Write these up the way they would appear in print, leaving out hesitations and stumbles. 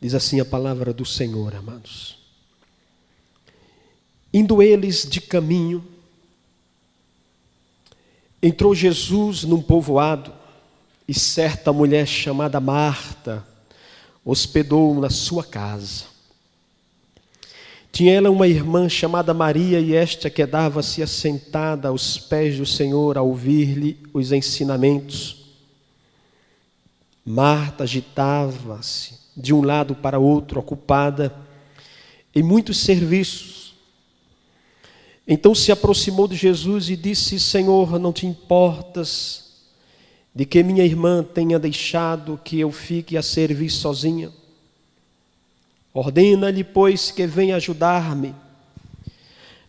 Diz assim a palavra do Senhor, amados. Indo eles de caminho, entrou Jesus num povoado, e certa mulher chamada Marta hospedou-o na sua casa. Tinha ela uma irmã chamada Maria, e esta quedava-se assentada aos pés do Senhor a ouvir-lhe os ensinamentos. Marta agitava-se de um lado para outro, ocupada em muitos serviços. Então se aproximou de Jesus e disse: Senhor, não te importas de que minha irmã tenha deixado que eu fique a servir sozinha? Ordena-lhe, pois, que venha ajudar-me.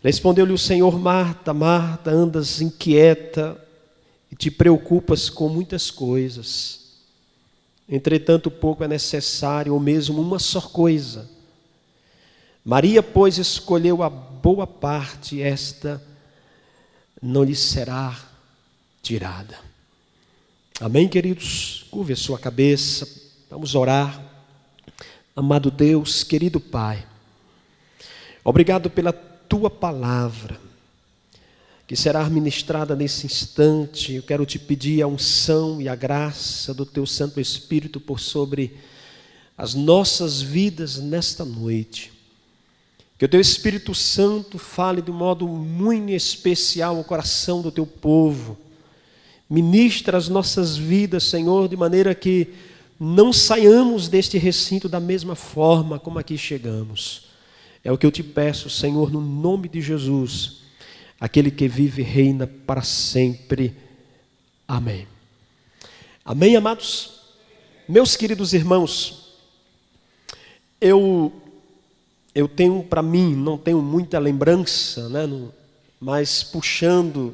Respondeu-lhe o Senhor: Marta, Marta, andas inquieta e te preocupas com muitas coisas. Entretanto, pouco é necessário, ou mesmo uma só coisa. Maria, pois, escolheu a boa parte, e esta não lhe será tirada. Amém, queridos? Curve a sua cabeça, vamos orar. Amado Deus, querido Pai, obrigado pela Tua palavra, que será ministrada nesse instante. Eu quero te pedir a unção e a graça do Teu Santo Espírito por sobre as nossas vidas nesta noite. Que o Teu Espírito Santo fale de um modo muito especial ao coração do Teu povo. Ministra as nossas vidas, Senhor, de maneira que não saiamos deste recinto da mesma forma como aqui chegamos. É o que eu te peço, Senhor, no nome de Jesus, aquele que vive e reina para sempre. Amém. Amém, amados? Meus queridos irmãos, eu tenho para mim, não tenho muita lembrança, né, mas puxando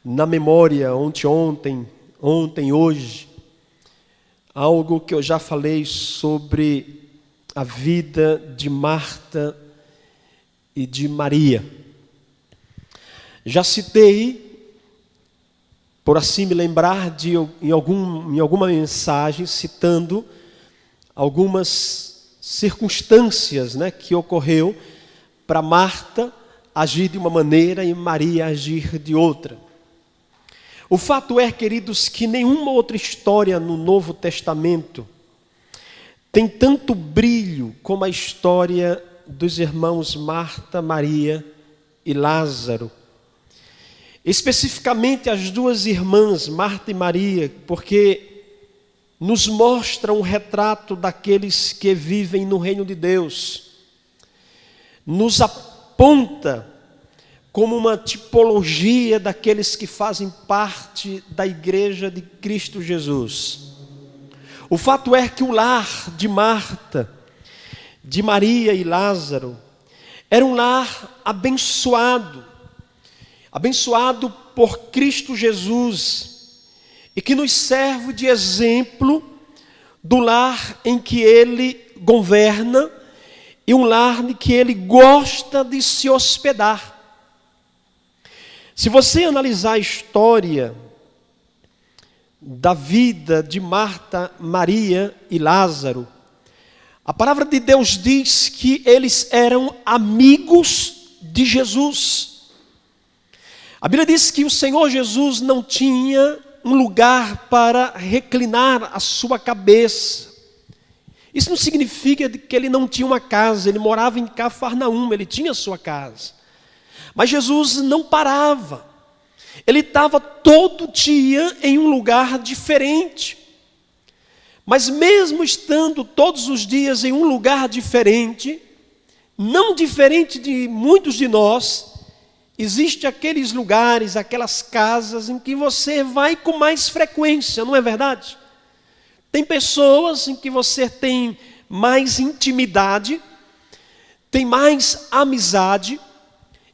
na memória, ontem, hoje, algo que eu já falei sobre a vida de Marta e de Maria. Já citei, por assim me lembrar, em alguma mensagem, citando algumas circunstâncias, né, que ocorreu para Marta agir de uma maneira e Maria agir de outra. O fato é, queridos, que nenhuma outra história no Novo Testamento tem tanto brilho como a história dos irmãos Marta, Maria e Lázaro. Especificamente as duas irmãs, Marta e Maria, porque nos mostra um retrato daqueles que vivem no reino de Deus. Nos aponta como uma tipologia daqueles que fazem parte da igreja de Cristo Jesus. O fato é que o lar de Marta, de Maria e Lázaro, era um lar abençoado por Cristo Jesus, e que nos serve de exemplo do lar em que Ele governa e um lar em que Ele gosta de se hospedar. Se você analisar a história da vida de Marta, Maria e Lázaro, a palavra de Deus diz que eles eram amigos de Jesus. A Bíblia diz que o Senhor Jesus não tinha um lugar para reclinar a sua cabeça. Isso não significa que ele não tinha uma casa, ele morava em Cafarnaum, ele tinha sua casa. Mas Jesus não parava, ele estava todo dia em um lugar diferente. Mas mesmo estando todos os dias em um lugar diferente, não diferente de muitos de nós, existem aqueles lugares, aquelas casas em que você vai com mais frequência, não é verdade? Tem pessoas em que você tem mais intimidade, tem mais amizade,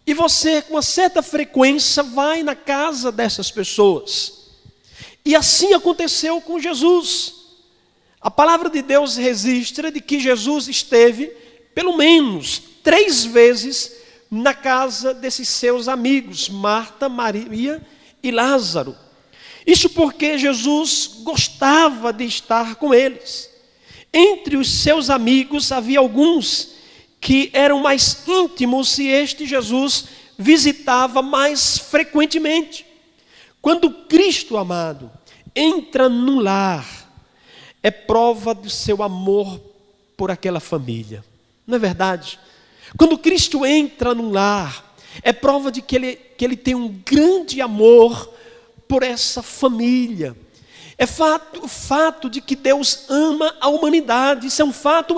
e você, com uma certa frequência, vai na casa dessas pessoas. E assim aconteceu com Jesus. A palavra de Deus registra de que Jesus esteve, pelo menos 3 vezes, na casa desses seus amigos, Marta, Maria e Lázaro. Isso porque Jesus gostava de estar com eles. Entre os seus amigos havia alguns que eram mais íntimos e este Jesus visitava mais frequentemente. Quando Cristo, amado, entra no lar, é prova do seu amor por aquela família. Não é verdade? Quando Cristo entra no lar, é prova de que ele tem um grande amor por essa família. O fato de que Deus ama a humanidade, isso é um fato,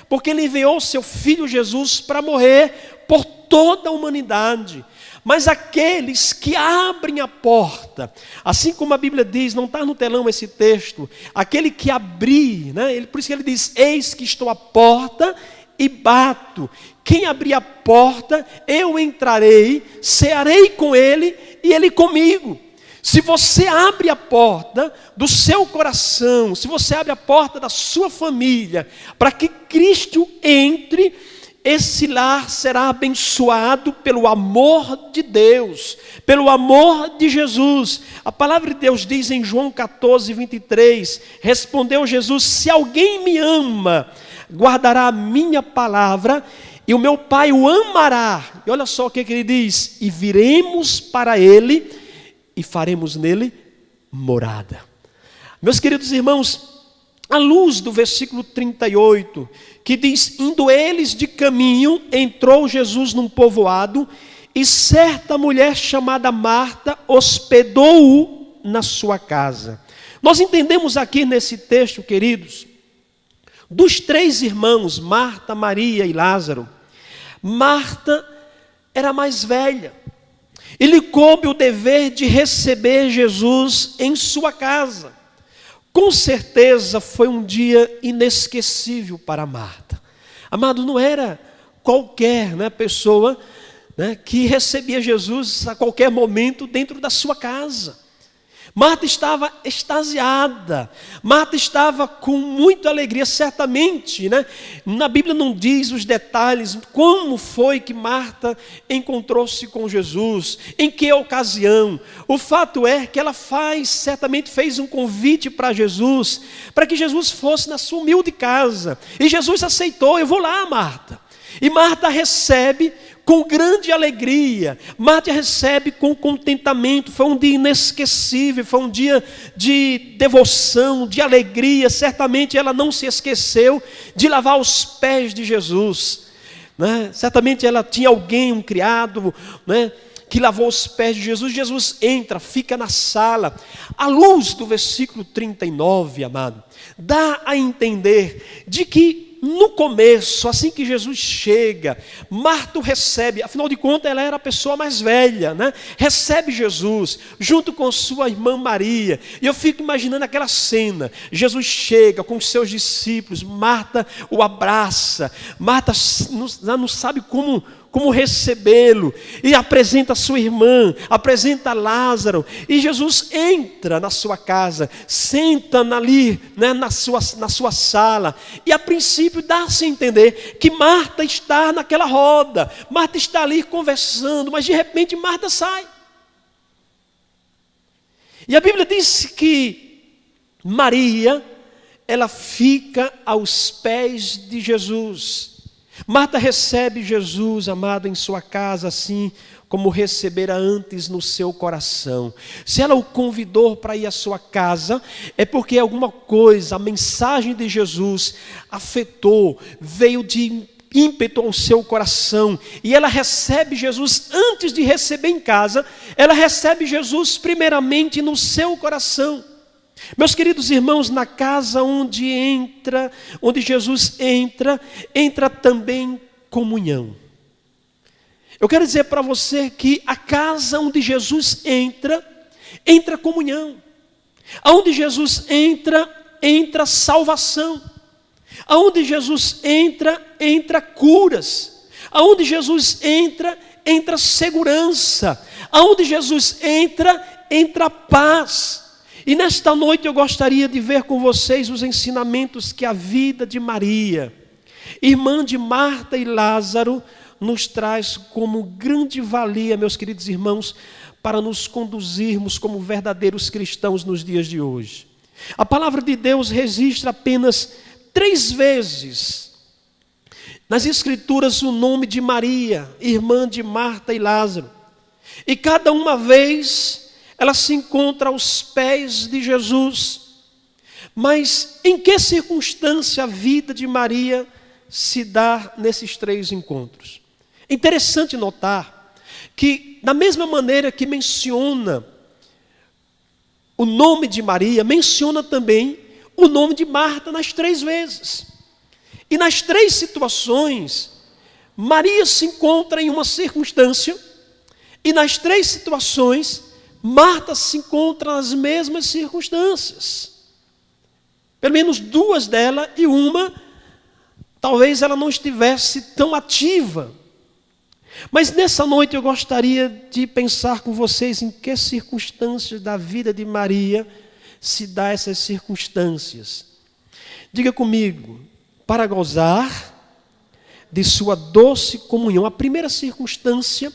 porque Ele enviou seu Filho Jesus para morrer por toda a humanidade. Mas aqueles que abrem a porta, assim como a Bíblia diz, não está no telão esse texto, aquele que abrir, né? Por isso que ele diz, eis que estou à porta e bato. Quem abrir a porta, eu entrarei, cearei com ele e ele comigo. Se você abre a porta do seu coração, se você abre a porta da sua família, para que Cristo entre, esse lar será abençoado pelo amor de Deus, pelo amor de Jesus. A palavra de Deus diz em João 14, 23, respondeu Jesus, se alguém me ama, guardará a minha palavra, e o meu Pai o amará. E olha só o que ele diz, e viremos para ele, e faremos nele morada. Meus queridos irmãos, à luz do versículo 38, que diz, indo eles de caminho, entrou Jesus num povoado, e certa mulher chamada Marta hospedou-o na sua casa. Nós entendemos aqui nesse texto, queridos, dos 3 irmãos, Marta, Maria e Lázaro, Marta era mais velha. E lhe coube o dever de receber Jesus em sua casa. Com certeza foi um dia inesquecível para Marta. Amado, não era qualquer pessoa que recebia Jesus a qualquer momento dentro da sua casa. Marta estava extasiada, Marta estava com muita alegria, certamente, na Bíblia não diz os detalhes, como foi que Marta encontrou-se com Jesus, em que ocasião. O fato é que ela certamente fez um convite para Jesus, para que Jesus fosse na sua humilde casa, e Jesus aceitou, eu vou lá, Marta. E Marta recebe com grande alegria, Marta recebe com contentamento. Foi um dia inesquecível, foi um dia de devoção, de alegria. Certamente ela não se esqueceu de lavar os pés de Jesus, Certamente ela tinha alguém, um criado, que lavou os pés de Jesus. Jesus entra, fica na sala. À luz do versículo 39, amado, dá a entender de que no começo, assim que Jesus chega, Marta o recebe, afinal de contas ela era a pessoa mais velha, recebe Jesus, junto com sua irmã Maria, e eu fico imaginando aquela cena, Jesus chega com os seus discípulos, Marta o abraça, Marta não sabe como recebê-lo, e apresenta a sua irmã, apresenta Lázaro, e Jesus entra na sua casa, senta ali, na sua sala, e a princípio dá-se a entender que Marta está naquela roda, Marta está ali conversando, mas de repente Marta sai, e a Bíblia diz que Maria, ela fica aos pés de Jesus. Marta recebe Jesus, amado, em sua casa, assim como recebera antes no seu coração. Se ela o convidou para ir à sua casa, é porque alguma coisa, a mensagem de Jesus afetou, veio de ímpeto ao seu coração, e ela recebe Jesus. Antes de receber em casa, ela recebe Jesus primeiramente no seu coração. Meus queridos irmãos, na casa onde Jesus entra também comunhão. Eu quero dizer para você que a casa onde Jesus entra comunhão. Aonde Jesus entra salvação. Aonde Jesus entra curas. Aonde Jesus entra segurança. Aonde Jesus entra paz. E nesta noite eu gostaria de ver com vocês os ensinamentos que a vida de Maria, irmã de Marta e Lázaro, nos traz como grande valia, meus queridos irmãos, para nos conduzirmos como verdadeiros cristãos nos dias de hoje. A palavra de Deus registra apenas 3 vezes nas Escrituras o nome de Maria, irmã de Marta e Lázaro. E cada uma vez ela se encontra aos pés de Jesus. Mas em que circunstância a vida de Maria se dá nesses 3 encontros? É interessante notar que, da mesma maneira que menciona o nome de Maria, menciona também o nome de Marta nas 3 vezes. E nas 3 situações, Maria se encontra em uma circunstância, e nas 3 situações, Marta se encontra nas mesmas circunstâncias. Pelo menos 2 delas, e uma, talvez ela não estivesse tão ativa. Mas nessa noite eu gostaria de pensar com vocês em que circunstâncias da vida de Maria se dá essas circunstâncias. Diga comigo, para gozar de sua doce comunhão. A primeira circunstância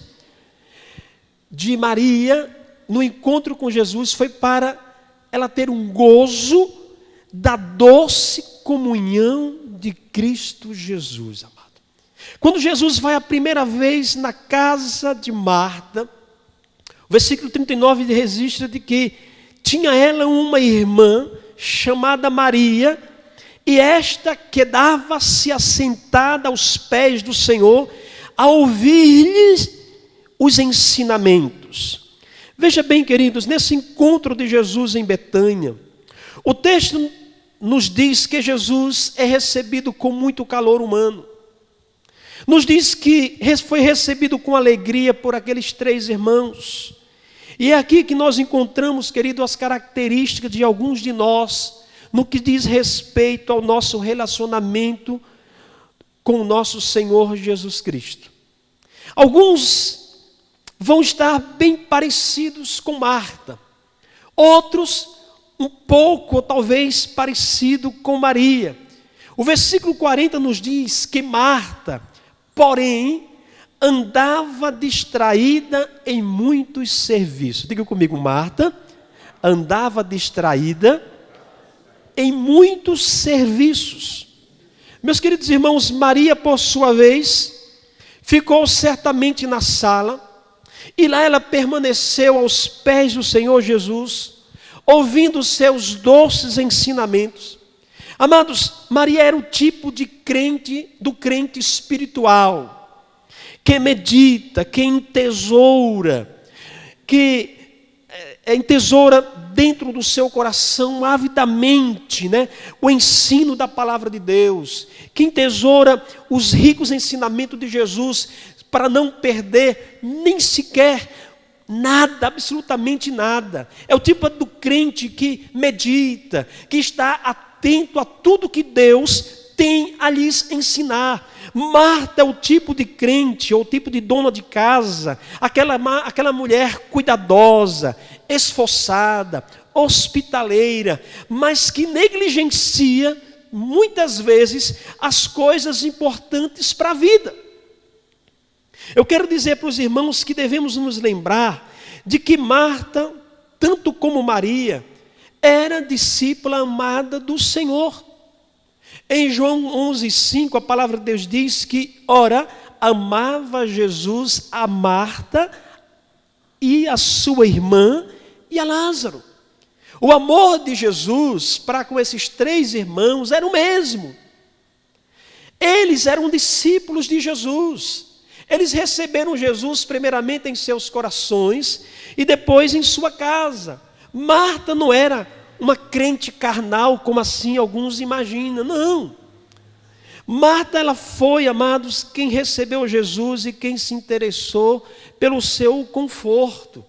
de Maria no encontro com Jesus foi para ela ter um gozo da doce comunhão de Cristo Jesus, amado. Quando Jesus vai a primeira vez na casa de Marta, o versículo 39 registra de que tinha ela uma irmã chamada Maria, e esta quedava-se assentada aos pés do Senhor, a ouvir-lhes os ensinamentos. Veja bem, queridos, nesse encontro de Jesus em Betânia, o texto nos diz que Jesus é recebido com muito calor humano. Nos diz que foi recebido com alegria por aqueles 3 irmãos. E é aqui que nós encontramos, querido, as características de alguns de nós, no que diz respeito ao nosso relacionamento com o nosso Senhor Jesus Cristo. Alguns vão estar bem parecidos com Marta, outros um pouco, talvez, parecido com Maria. O versículo 40 nos diz que Marta, porém, andava distraída em muitos serviços. Diga comigo, Marta andava distraída em muitos serviços. Meus queridos irmãos, Maria, por sua vez, ficou certamente na sala, e lá ela permaneceu aos pés do Senhor Jesus, ouvindo seus doces ensinamentos. Amados, Maria era o tipo de crente, do crente espiritual, que medita, que entesoura, que entesoura dentro do seu coração avidamente, o ensino da palavra de Deus, que entesoura os ricos ensinamentos de Jesus, para não perder nem sequer nada, absolutamente nada. É o tipo do crente que medita, que está atento a tudo que Deus tem a lhes ensinar. Marta é o tipo de crente, ou o tipo de dona de casa, aquela mulher cuidadosa, esforçada, hospitaleira, mas que negligencia muitas vezes as coisas importantes para a vida. Eu quero dizer para os irmãos que devemos nos lembrar de que Marta, tanto como Maria, era discípula amada do Senhor. Em João 11:5, a palavra de Deus diz que, ora, amava Jesus a Marta e a sua irmã e a Lázaro. O amor de Jesus para com esses 3 irmãos era o mesmo. Eles eram discípulos de Jesus. Eles receberam Jesus primeiramente em seus corações e depois em sua casa. Marta não era uma crente carnal, como assim alguns imaginam, não. Marta, ela foi, amados, quem recebeu Jesus e quem se interessou pelo seu conforto.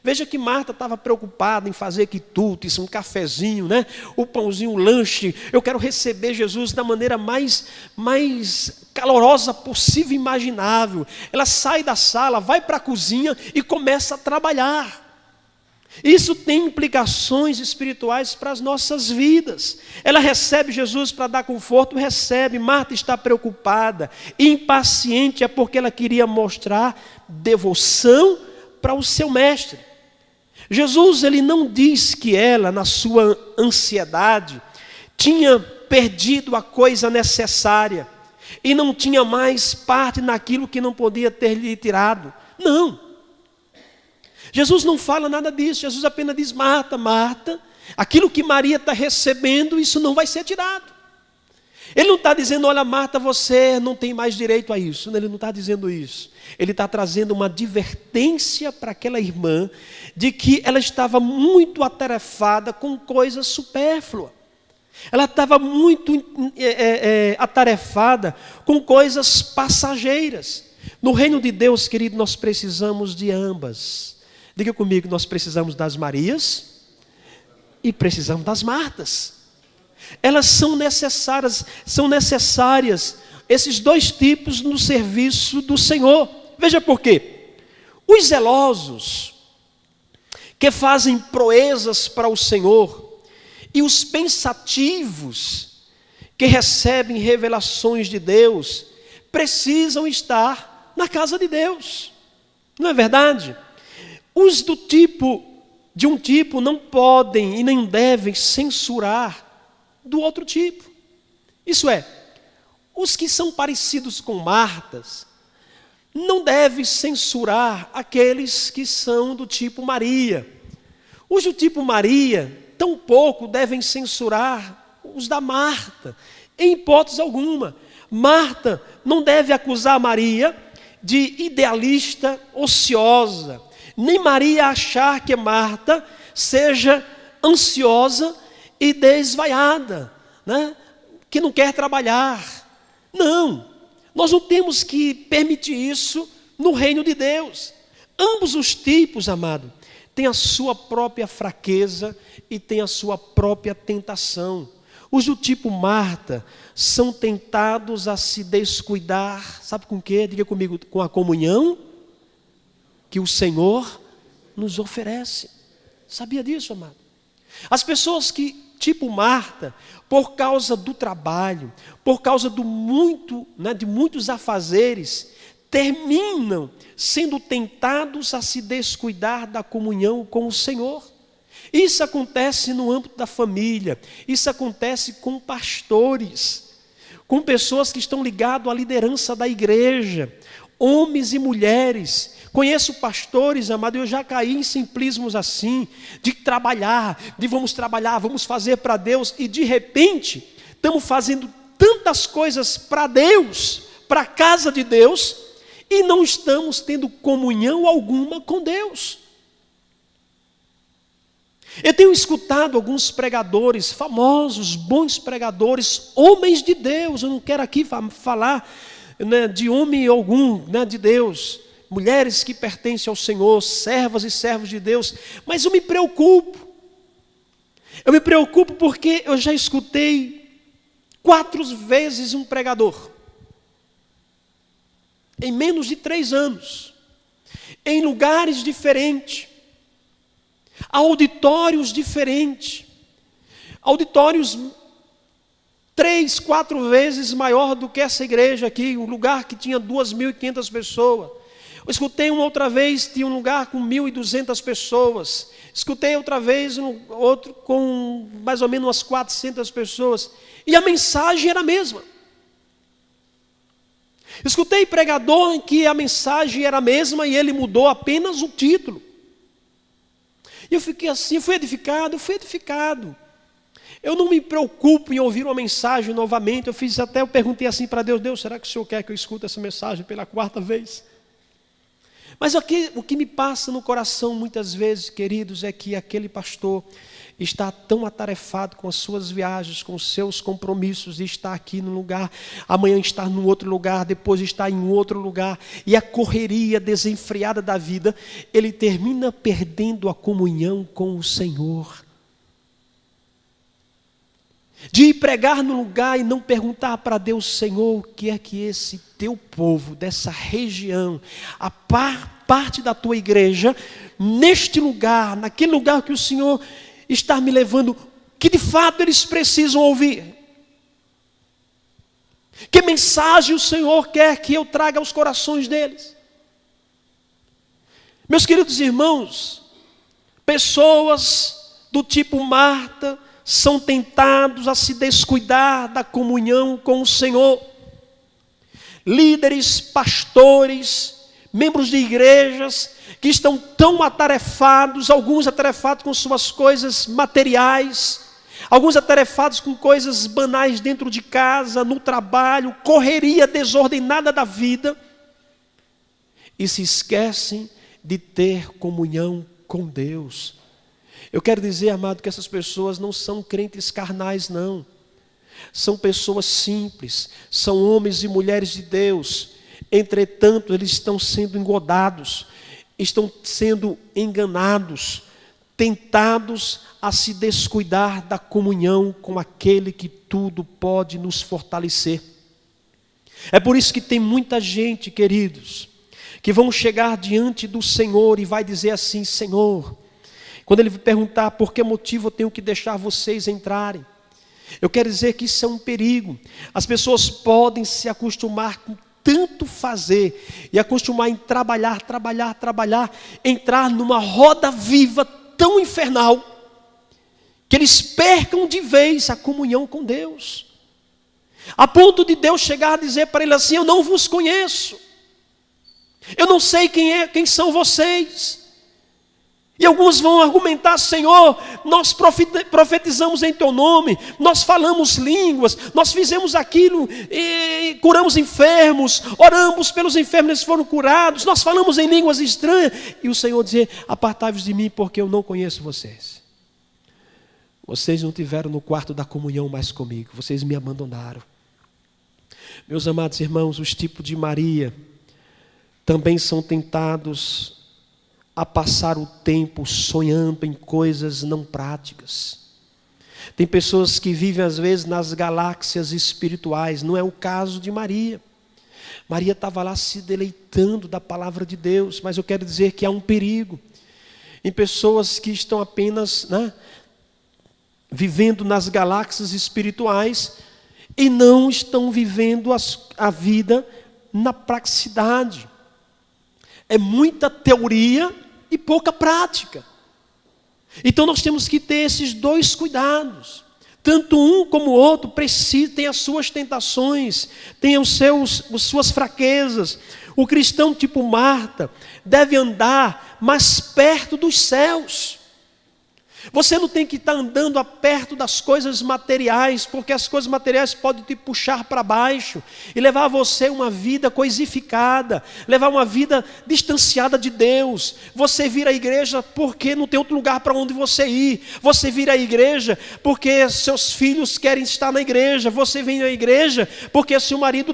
Veja que Marta estava preocupada em fazer quitutes, um cafezinho, o pãozinho, o lanche. Eu quero receber Jesus da maneira mais calorosa possível e imaginável. Ela sai da sala, vai para a cozinha e começa a trabalhar. Isso tem implicações espirituais para as nossas vidas. Ela recebe Jesus para dar conforto, recebe. Marta está preocupada, impaciente, é porque ela queria mostrar devoção para o seu mestre. Jesus, ele não diz que ela, na sua ansiedade, tinha perdido a coisa necessária e não tinha mais parte naquilo que não podia ter lhe tirado. Não. Jesus não fala nada disso. Jesus apenas diz: Marta, Marta, aquilo que Maria está recebendo, isso não vai ser tirado. Ele não está dizendo: olha, Marta, você não tem mais direito a isso. Ele não está dizendo isso. Ele está trazendo uma advertência para aquela irmã de que ela estava muito atarefada com coisas supérfluas. Ela estava muito atarefada com coisas passageiras. No reino de Deus, querido, nós precisamos de ambas. Diga comigo, nós precisamos das Marias e precisamos das Martas. Elas são necessárias, esses dois tipos no serviço do Senhor. Veja por quê. Os zelosos, que fazem proezas para o Senhor, e os pensativos, que recebem revelações de Deus, precisam estar na casa de Deus. Não é verdade? Os de um tipo não podem e nem devem censurar do outro tipo. Isso é, os que são parecidos com Martas não devem censurar aqueles que são do tipo Maria. Os do tipo Maria tampouco devem censurar os da Marta, em hipótese alguma. Marta não deve acusar Maria de idealista ociosa, nem Maria achar que Marta seja ansiosa e desvaiada, né? Que não quer trabalhar. Não, nós não temos que permitir isso no reino de Deus. Ambos os tipos, amado, têm a sua própria fraqueza e têm a sua própria tentação. Os do tipo Marta são tentados a se descuidar, sabe com o quê? Diga comigo, com a comunhão que o Senhor nos oferece. Sabia disso, amado? As pessoas que, tipo Marta, por causa do trabalho, por causa de muitos afazeres, terminam sendo tentados a se descuidar da comunhão com o Senhor. Isso acontece no âmbito da família, isso acontece com pastores, com pessoas que estão ligadas à liderança da igreja, homens e mulheres. Conheço pastores, amado, eu já caí em simplismos assim, de trabalhar, de vamos trabalhar, vamos fazer para Deus, e de repente, estamos fazendo tantas coisas para Deus, para a casa de Deus, e não estamos tendo comunhão alguma com Deus. Eu tenho escutado alguns pregadores famosos, bons pregadores, homens de Deus. Eu não quero aqui falar, né, de homem algum, né, de Deus, mulheres que pertencem ao Senhor, servas e servos de Deus, mas eu me preocupo. Eu me preocupo porque eu já escutei 4 vezes um pregador, em menos de 3 anos, em lugares diferentes, auditórios diferentes, auditórios 3, 4 vezes maior do que essa igreja aqui, um lugar que tinha 2.500 pessoas. Eu escutei uma outra vez, tinha um lugar com 1.200 pessoas. Escutei outra vez, outro com mais ou menos umas 400 pessoas. E a mensagem era a mesma. Escutei pregador em que a mensagem era a mesma e ele mudou apenas o título. E eu fiquei assim, fui edificado. Eu não me preocupo em ouvir uma mensagem novamente. Eu perguntei assim para Deus: Deus, será que o Senhor quer que eu escute essa mensagem pela 4ª vez? Mas o que me passa no coração muitas vezes, queridos, é que aquele pastor está tão atarefado com as suas viagens, com os seus compromissos, e está aqui num lugar, amanhã está num outro lugar, depois está em outro lugar, e a correria desenfreada da vida, ele termina perdendo a comunhão com o Senhor. De ir pregar no lugar e não perguntar para Deus: Senhor, o que é que esse teu povo, dessa região, a parte da tua igreja, neste lugar, naquele lugar que o Senhor está me levando, que de fato eles precisam ouvir? Que mensagem o Senhor quer que eu traga aos corações deles? Meus queridos irmãos, pessoas do tipo Marta são tentados a se descuidar da comunhão com o Senhor. Líderes, pastores, membros de igrejas que estão tão atarefados, alguns atarefados com suas coisas materiais, alguns atarefados com coisas banais dentro de casa, no trabalho, correria desordenada da vida, e se esquecem de ter comunhão com Deus. Eu quero dizer, amado, que essas pessoas não são crentes carnais, não. São pessoas simples, são homens e mulheres de Deus. Entretanto, eles estão sendo engodados, estão sendo enganados, tentados a se descuidar da comunhão com aquele que tudo pode nos fortalecer. É por isso que tem muita gente, queridos, que vão chegar diante do Senhor e vai dizer assim: Senhor, quando Ele perguntar por que motivo eu tenho que deixar vocês entrarem, eu quero dizer que isso é um perigo. As pessoas podem se acostumar com tanto fazer e acostumar em trabalhar, entrar numa roda viva tão infernal, que eles percam de vez a comunhão com Deus, a ponto de Deus chegar a dizer para ele assim: eu não vos conheço, eu não sei quem são vocês. E alguns vão argumentar: Senhor, nós profetizamos em Teu nome, nós falamos línguas, nós fizemos aquilo, e curamos enfermos, oramos pelos enfermos, eles foram curados, nós falamos em línguas estranhas. E o Senhor dizer: apartai-vos de mim, porque eu não conheço vocês. Vocês não tiveram no quarto da comunhão mais comigo, vocês me abandonaram. Meus amados irmãos, os tipos de Maria também são tentados a passar o tempo sonhando em coisas não práticas. Tem pessoas que vivem às vezes nas galáxias espirituais. Não é o caso de Maria. Maria estava lá se deleitando da palavra de Deus, mas eu quero dizer que há um perigo em pessoas que estão apenas, vivendo nas galáxias espirituais e não estão vivendo a vida na praticidade. É muita teoria e pouca prática. Então nós temos que ter esses dois cuidados. Tanto um como o outro tem as suas tentações, tem as suas fraquezas. O cristão tipo Marta deve andar mais perto dos céus. Você não tem que estar andando perto das coisas materiais, porque as coisas materiais podem te puxar para baixo e levar você uma vida coisificada, levar uma vida distanciada de Deus. Você vir à igreja porque não tem outro lugar para onde você ir. Você vir à igreja porque seus filhos querem estar na igreja. Você vem à igreja porque seu marido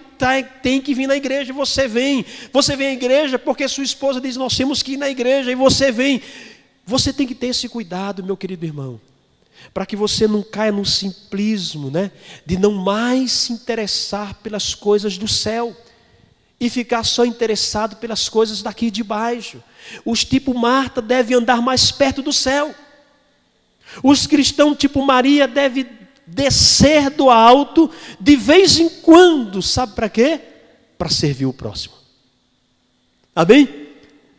tem que vir na igreja, você vem. Você vem à igreja porque sua esposa diz: nós temos que ir na igreja, e você vem. Você tem que ter esse cuidado, meu querido irmão, para que você não caia no simplismo, de não mais se interessar pelas coisas do céu e ficar só interessado pelas coisas daqui de baixo. Os tipo Marta devem andar mais perto do céu. Os cristãos tipo Maria devem descer do alto de vez em quando. Sabe para quê? Para servir o próximo. Amém?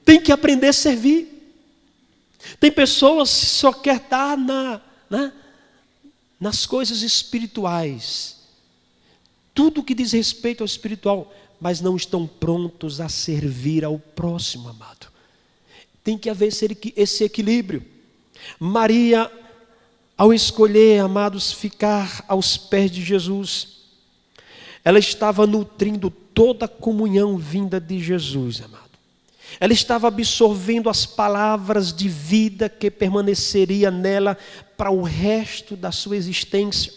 Tem que aprender a servir. Tem pessoas que só querem estar nas coisas espirituais, tudo que diz respeito ao espiritual, mas não estão prontos a servir ao próximo, amado. Tem que haver esse equilíbrio. Maria, ao escolher, amados, ficar aos pés de Jesus, ela estava nutrindo toda a comunhão vinda de Jesus, amado. Ela estava absorvendo as palavras de vida que permaneceria nela para o resto da sua existência.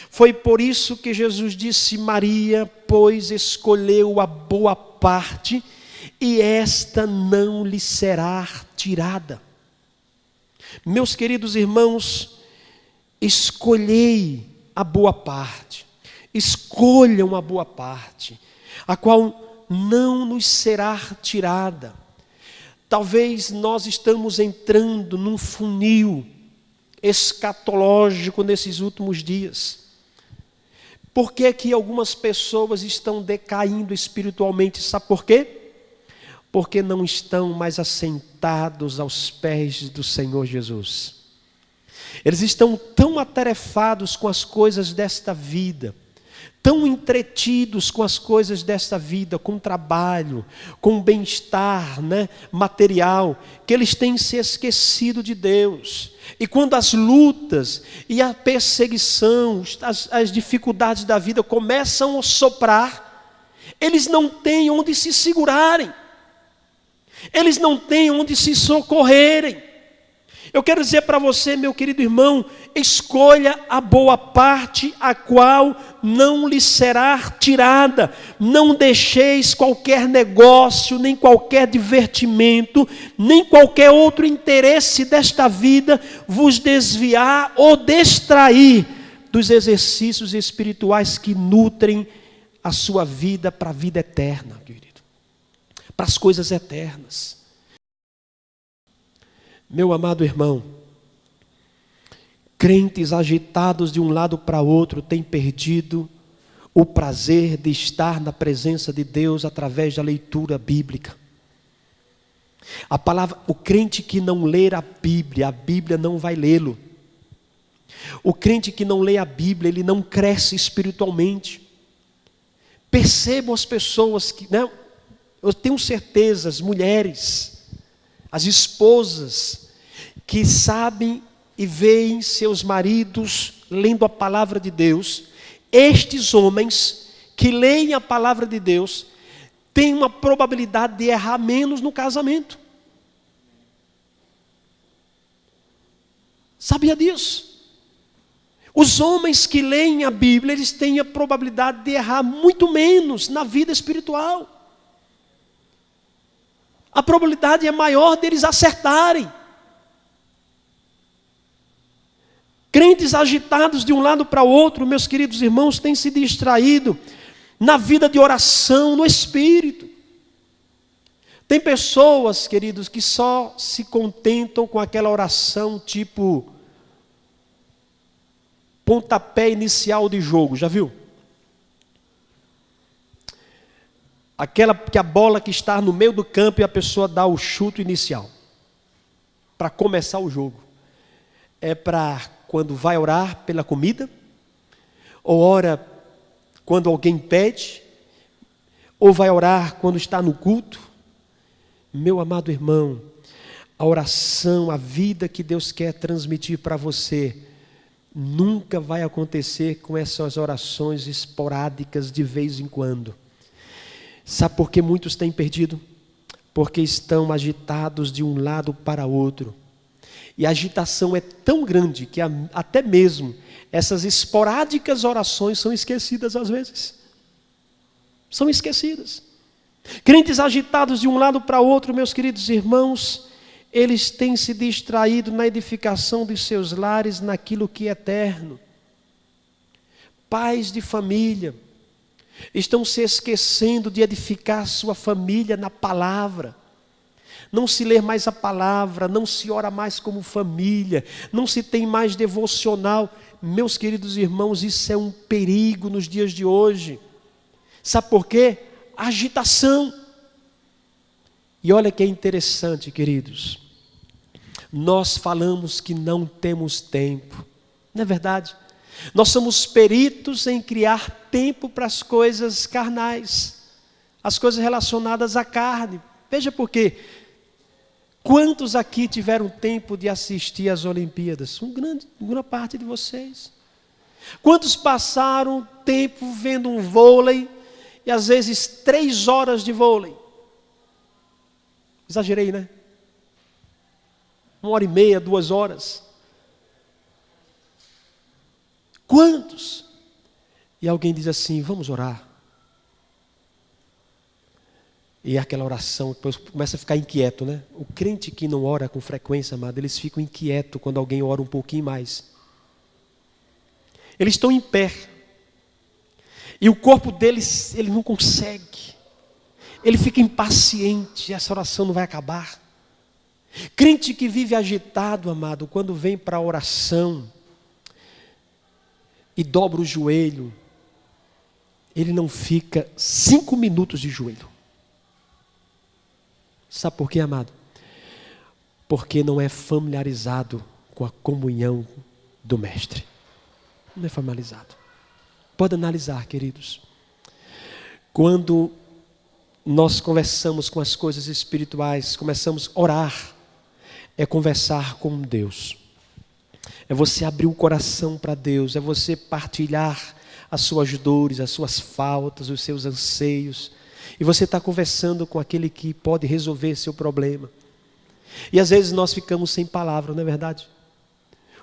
Foi por isso que Jesus disse: Maria, pois, escolheu a boa parte, e esta não lhe será tirada. Meus queridos irmãos, escolhei a boa parte. Escolham a boa parte, a qual não nos será tirada. Talvez nós estamos entrando num funil escatológico nesses últimos dias. Por que que algumas pessoas estão decaindo espiritualmente? Sabe por quê? Porque não estão mais assentados aos pés do Senhor Jesus. Eles estão tão atarefados com as coisas desta vida, tão entretidos com as coisas desta vida, com o trabalho, com o bem-estar, material, que eles têm se esquecido de Deus. E quando as lutas e a perseguição, as dificuldades da vida começam a soprar, eles não têm onde se segurarem, eles não têm onde se socorrerem. Eu quero dizer para você, meu querido irmão, escolha a boa parte, a qual não lhe será tirada. Não deixeis qualquer negócio, nem qualquer divertimento, nem qualquer outro interesse desta vida vos desviar ou distrair dos exercícios espirituais que nutrem a sua vida para a vida eterna, querido, para as coisas eternas. Meu amado irmão, crentes agitados de um lado para outro têm perdido o prazer de estar na presença de Deus através da leitura bíblica. O crente que não ler a Bíblia não vai lê-lo. O crente que não lê a Bíblia, ele não cresce espiritualmente. Percebam as pessoas que, eu tenho certeza, as mulheres, as esposas que sabem e veem seus maridos lendo a palavra de Deus, estes homens que leem a palavra de Deus têm uma probabilidade de errar menos no casamento. Sabia disso? Os homens que leem a Bíblia, eles têm a probabilidade de errar muito menos na vida espiritual. A probabilidade é maior deles acertarem. Crentes agitados de um lado para o outro, meus queridos irmãos, têm se distraído na vida de oração, no Espírito. Tem pessoas, queridos, que só se contentam com aquela oração tipo pontapé inicial de jogo, já viu? Aquela que a bola que está no meio do campo e a pessoa dá o chute inicial para começar o jogo. É para quando vai orar pela comida, ou ora quando alguém pede, ou vai orar quando está no culto. Meu amado irmão, a oração, a vida que Deus quer transmitir para você, nunca vai acontecer com essas orações esporádicas de vez em quando. Sabe por que muitos têm perdido? Porque estão agitados de um lado para outro. E a agitação é tão grande que até mesmo essas esporádicas orações são esquecidas às vezes. São esquecidas. Crentes agitados de um lado para outro, meus queridos irmãos, eles têm se distraído na edificação dos seus lares, naquilo que é eterno. Pais de família estão se esquecendo de edificar sua família na palavra. Não se lê mais a palavra, não se ora mais como família, não se tem mais devocional. Meus queridos irmãos, isso é um perigo nos dias de hoje. Sabe por quê? Agitação. E olha que é interessante, queridos. Nós falamos que não temos tempo. Não é verdade? Nós somos peritos em criar tempo para as coisas carnais, as coisas relacionadas à carne. Veja por quê. Quantos aqui tiveram tempo de assistir às Olimpíadas? Grande parte de vocês. Quantos passaram tempo vendo um vôlei, e às vezes 3 horas de vôlei? Exagerei, né? 1h30, 2 horas. Quantos? E alguém diz assim, vamos orar. E aquela oração, depois começa a ficar inquieto, né? O crente que não ora com frequência, amado, eles ficam inquietos quando alguém ora um pouquinho mais. Eles estão em pé. E o corpo deles, ele não consegue. Ele fica impaciente, essa oração não vai acabar. Crente que vive agitado, amado, quando vem para a oração e dobra o joelho, ele não fica 5 minutos de joelho. Sabe por quê, amado? Porque não é familiarizado com a comunhão do Mestre. Não é formalizado. Pode analisar, queridos. Quando nós conversamos com as coisas espirituais, começamos a orar, é conversar com Deus. É você abrir o coração para Deus, é você partilhar as suas dores, as suas faltas, os seus anseios. E você está conversando com aquele que pode resolver seu problema. E às vezes nós ficamos sem palavra, não é verdade?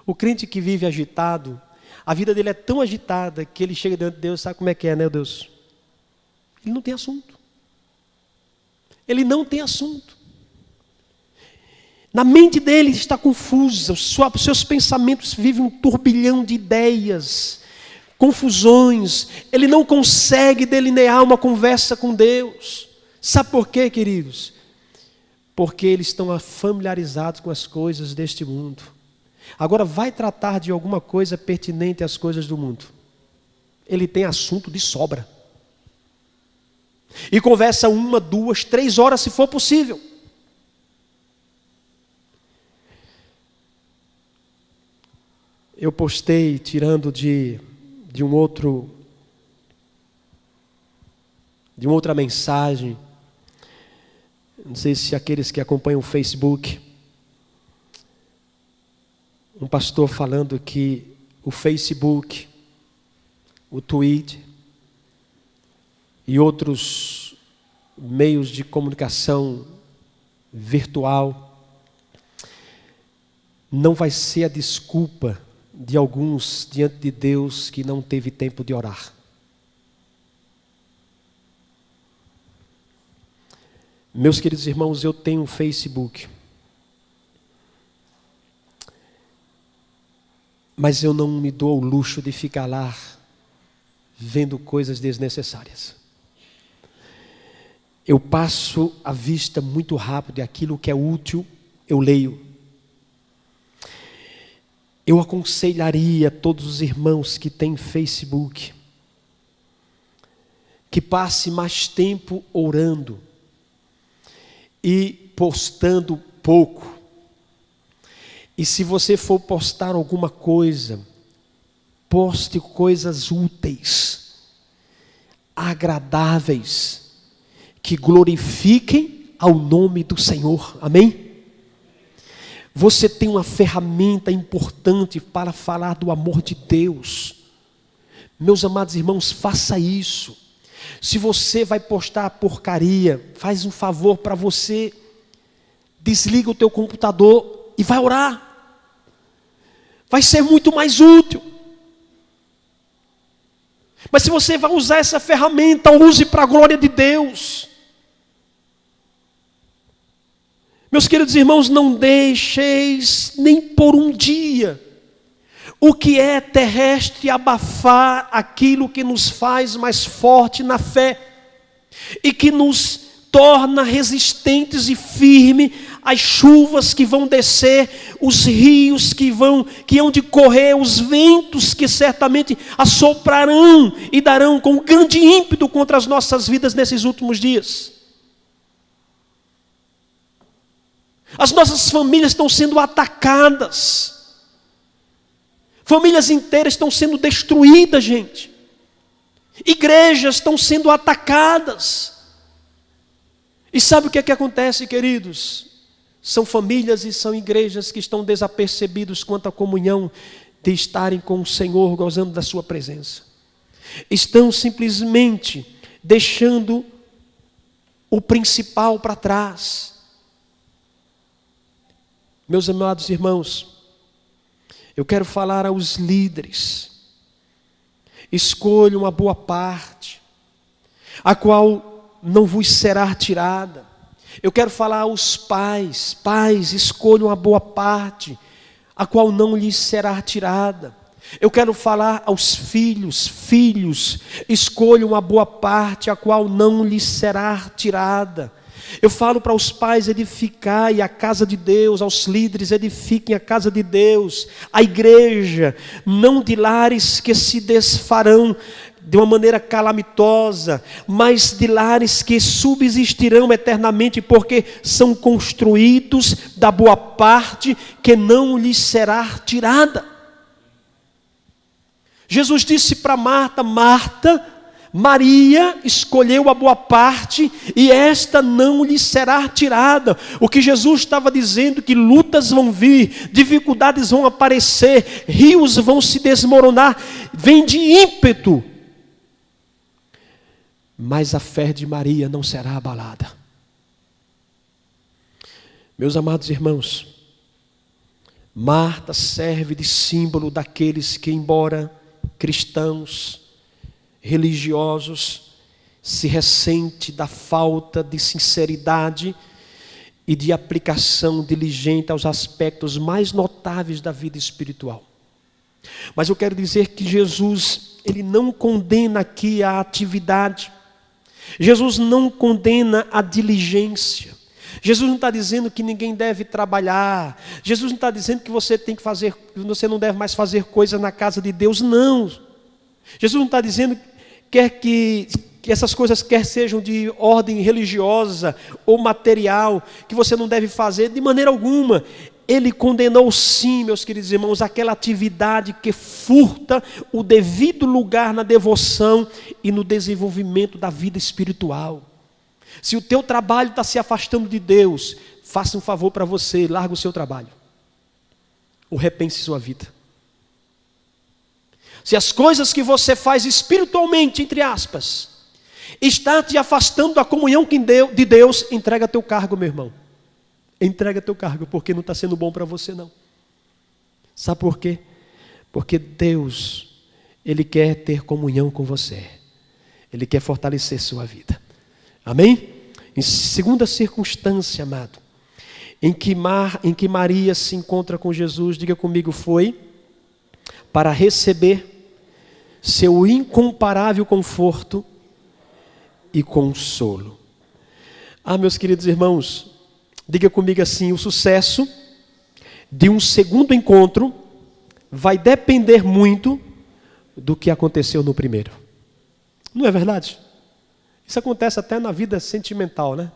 O crente que vive agitado, a vida dele é tão agitada que ele chega diante de Deus, sabe como é que é, né, Deus? Ele não tem assunto. Ele não tem assunto. Na mente dele está confusa, os seus pensamentos vivem um turbilhão de ideias, confusões. Ele não consegue delinear uma conversa com Deus. Sabe por quê, queridos? Porque eles estão familiarizados com as coisas deste mundo. Agora vai tratar de alguma coisa pertinente às coisas do mundo. Ele tem assunto de sobra. E conversa 1, 2, 3 horas se for possível. Eu postei tirando de uma outra mensagem. Não sei se aqueles que acompanham o Facebook, um pastor falando que o Facebook, o Twitter e outros meios de comunicação virtual não vai ser a desculpa de alguns diante de Deus que não teve tempo de orar. Meus queridos irmãos, eu tenho um Facebook, mas eu não me dou ao luxo de ficar lá vendo coisas desnecessárias. Eu passo a vista muito rápido e aquilo que é útil, eu leio. Eu aconselharia todos os irmãos que têm Facebook que passe mais tempo orando e postando pouco. E se você for postar alguma coisa, poste coisas úteis, agradáveis, que glorifiquem ao nome do Senhor. Amém? Você tem uma ferramenta importante para falar do amor de Deus. Meus amados irmãos, faça isso. Se você vai postar porcaria, faz um favor para você, desliga o teu computador e vai orar. Vai ser muito mais útil. Mas se você vai usar essa ferramenta, use para a glória de Deus. Meus queridos irmãos, não deixeis nem por um dia o que é terrestre abafar aquilo que nos faz mais forte na fé e que nos torna resistentes e firmes às chuvas que vão descer, os rios que hão de correr, os ventos que certamente assoprarão e darão com grande ímpeto contra as nossas vidas nesses últimos dias. As nossas famílias estão sendo atacadas. Famílias inteiras estão sendo destruídas, gente. Igrejas estão sendo atacadas. E sabe o que é que acontece, queridos? São famílias e são igrejas que estão desapercebidos quanto à comunhão de estarem com o Senhor, gozando da sua presença. Estão simplesmente deixando o principal para trás. Meus amados irmãos, eu quero falar aos líderes. Escolham uma boa parte, a qual não vos será tirada. Eu quero falar aos pais. Pais, escolham uma boa parte, a qual não lhes será tirada. Eu quero falar aos filhos. Filhos, escolham uma boa parte, a qual não lhes será tirada. Eu falo para os pais: edificai a casa de Deus. Aos líderes: edifiquem a casa de Deus, a igreja, não de lares que se desfarão, de uma maneira calamitosa, mas de lares que subsistirão eternamente, porque são construídos da boa parte que não lhes será tirada. Jesus disse para Marta: Marta, Maria escolheu a boa parte e esta não lhe será tirada. O que Jesus estava dizendo, que lutas vão vir, dificuldades vão aparecer, rios vão se desmoronar, vem de ímpeto. Mas a fé de Maria não será abalada. Meus amados irmãos, Marta serve de símbolo daqueles que, embora cristãos, religiosos, se ressente da falta de sinceridade e de aplicação diligente aos aspectos mais notáveis da vida espiritual. Mas eu quero dizer que Jesus, ele não condena aqui a atividade. Jesus não condena a diligência. Jesus não está dizendo que ninguém deve trabalhar. Jesus não está dizendo que você tem que fazer, você não deve mais fazer coisa na casa de Deus, não. Jesus não está dizendo que essas coisas, quer sejam de ordem religiosa ou material, que você não deve fazer de maneira alguma. Ele condenou sim, meus queridos irmãos, aquela atividade que furta o devido lugar na devoção e no desenvolvimento da vida espiritual. Se o teu trabalho está se afastando de Deus, faça um favor para você, larga o seu trabalho. Ou repense sua vida. Se as coisas que você faz espiritualmente, entre aspas, está te afastando da comunhão de Deus, entrega teu cargo, meu irmão. Entrega teu cargo, porque não está sendo bom para você não. Sabe por quê? Porque Deus, Ele quer ter comunhão com você. Ele quer fortalecer sua vida. Amém? Em segunda circunstância, amado, em que Maria se encontra com Jesus, diga comigo, foi para receber seu incomparável conforto e consolo. Ah, meus queridos irmãos, diga comigo assim, o sucesso de um segundo encontro vai depender muito do que aconteceu no primeiro. Não é verdade? Isso acontece até na vida sentimental, né?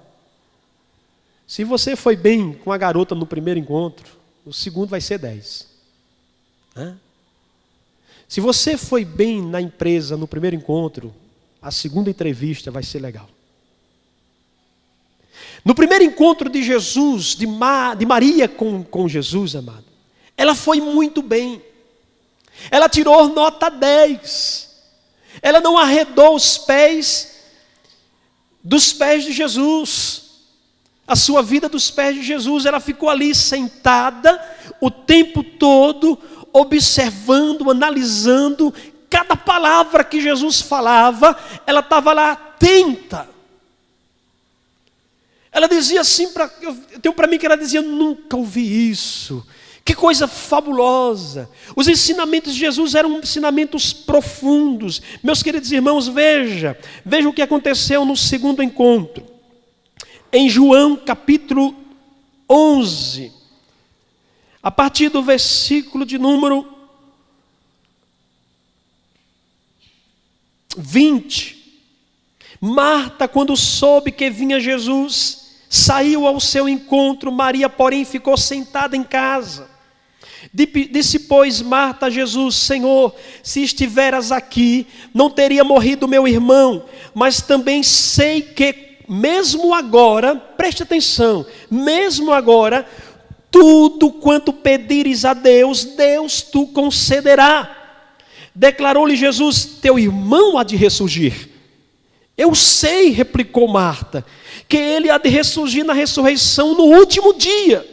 Se você foi bem com a garota no primeiro encontro, o segundo vai ser 10. Né? Se você foi bem na empresa no primeiro encontro, a segunda entrevista vai ser legal. No primeiro encontro de Jesus, de Maria com Jesus, amado, ela foi muito bem. Ela tirou nota 10. Ela não arredou os pés dos pés de Jesus. A sua vida dos pés de Jesus. Ela ficou ali sentada o tempo todo, observando, analisando cada palavra que Jesus falava. Ela estava lá atenta. Ela dizia assim, eu para mim que ela dizia, nunca ouvi isso. Que coisa fabulosa. Os ensinamentos de Jesus eram ensinamentos profundos. Meus queridos irmãos, veja o que aconteceu no segundo encontro. Em João capítulo 11, a partir do versículo de número 20. Marta, quando soube que vinha Jesus, saiu ao seu encontro. Maria, porém, ficou sentada em casa. Disse, pois, Marta a Jesus, Senhor, se estiveras aqui, não teria morrido meu irmão, mas também sei que mesmo agora, preste atenção, mesmo agora, tudo quanto pedires a Deus, Deus tu concederá. Declarou-lhe Jesus, teu irmão há de ressurgir. Eu sei, replicou Marta, que ele há de ressurgir na ressurreição no último dia.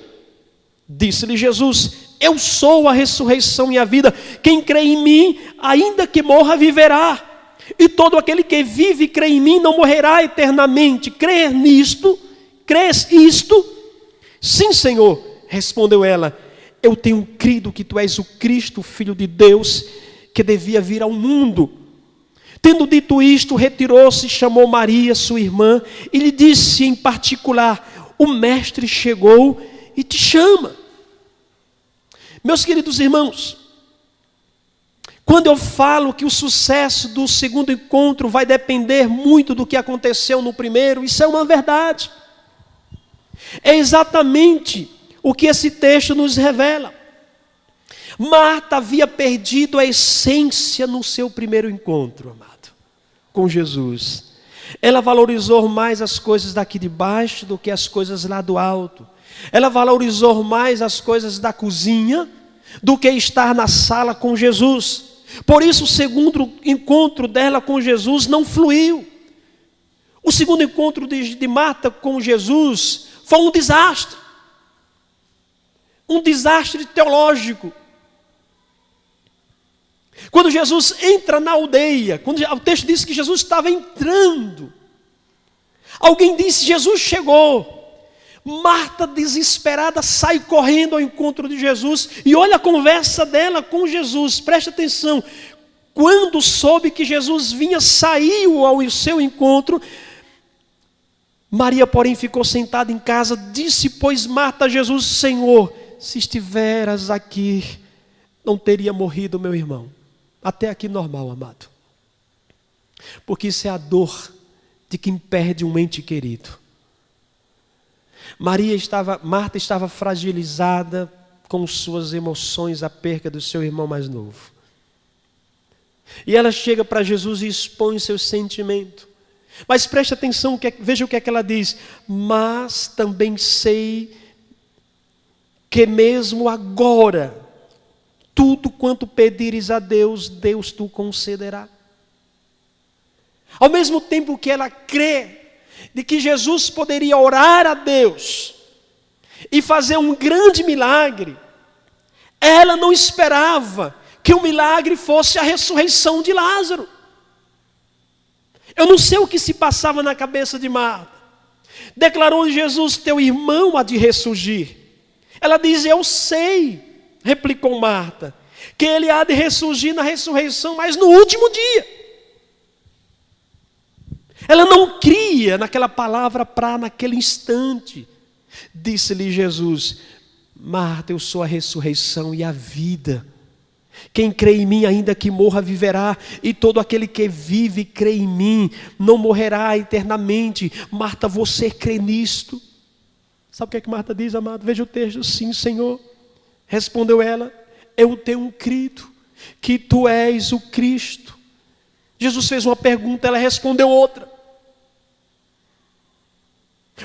Disse-lhe Jesus, eu sou a ressurreição e a vida. Quem crê em mim, ainda que morra, viverá. E todo aquele que vive e crê em mim não morrerá eternamente. Crês nisto? Crês isto? Sim, Senhor, respondeu ela. Eu tenho crido que tu és o Cristo, Filho de Deus, que devia vir ao mundo. Tendo dito isto, retirou-se, chamou Maria, sua irmã, e lhe disse em particular, o mestre chegou e te chama. Meus queridos irmãos, Quando eu falo que o sucesso do segundo encontro vai depender muito do que aconteceu no primeiro, isso é uma verdade. É exatamente o que esse texto nos revela. Marta havia perdido a essência no seu primeiro encontro, amado, com Jesus. Ela valorizou mais as coisas daqui de baixo do que as coisas lá do alto. Ela valorizou mais as coisas da cozinha do que estar na sala com Jesus. Por isso o segundo encontro dela com Jesus não fluiu. O segundo encontro de Marta com Jesus foi um desastre. Um desastre teológico. Quando Jesus entra na aldeia, quando o texto diz que Jesus estava entrando, alguém disse: Jesus chegou. Marta, desesperada, sai correndo ao encontro de Jesus e olha a conversa dela com Jesus. Preste atenção. Quando soube que Jesus vinha, saiu ao seu encontro. Maria, porém, ficou sentada em casa. Disse, pois, Marta a Jesus: Senhor, se estiveras aqui, não teria morrido meu irmão. Até aqui normal, amado. Porque isso é a dor de quem perde um ente querido. Marta estava fragilizada com suas emoções, a perca do seu irmão mais novo. E ela chega para Jesus e expõe seus sentimentos. Mas preste atenção, veja o que é que ela diz. Mas também sei que mesmo agora, tudo quanto pedires a Deus, Deus tu concederá. Ao mesmo tempo que ela crê de que Jesus poderia orar a Deus e fazer um grande milagre, ela não esperava que o milagre fosse a ressurreição de Lázaro. Eu não sei o que se passava na cabeça de Marta. Declarou Jesus: teu irmão há de ressurgir. Ela diz: eu sei, replicou Marta, que ele há de ressurgir na ressurreição, mas no último dia. Ela não cria naquela palavra para naquele instante. Disse-lhe Jesus: Marta, eu sou a ressurreição e a vida. Quem crê em mim, ainda que morra, viverá. E todo aquele que vive e crê em mim, não morrerá eternamente. Marta, você crê nisto? Sabe o que Marta diz, amado? Veja o texto. Sim, Senhor. Respondeu ela: eu tenho crido que tu és o Cristo. Jesus fez uma pergunta, ela respondeu outra.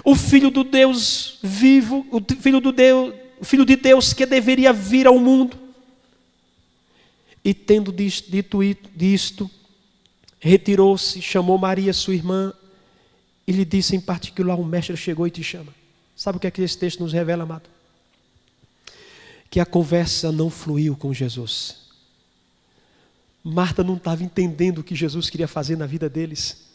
O Filho do Deus vivo, o Filho de Deus que deveria vir ao mundo. E tendo dito isto, retirou-se, chamou Maria, sua irmã, e lhe disse em particular: o mestre chegou e te chama. Sabe o que é que esse texto nos revela, amado? Que a conversa não fluiu com Jesus. Marta não estava entendendo o que Jesus queria fazer na vida deles.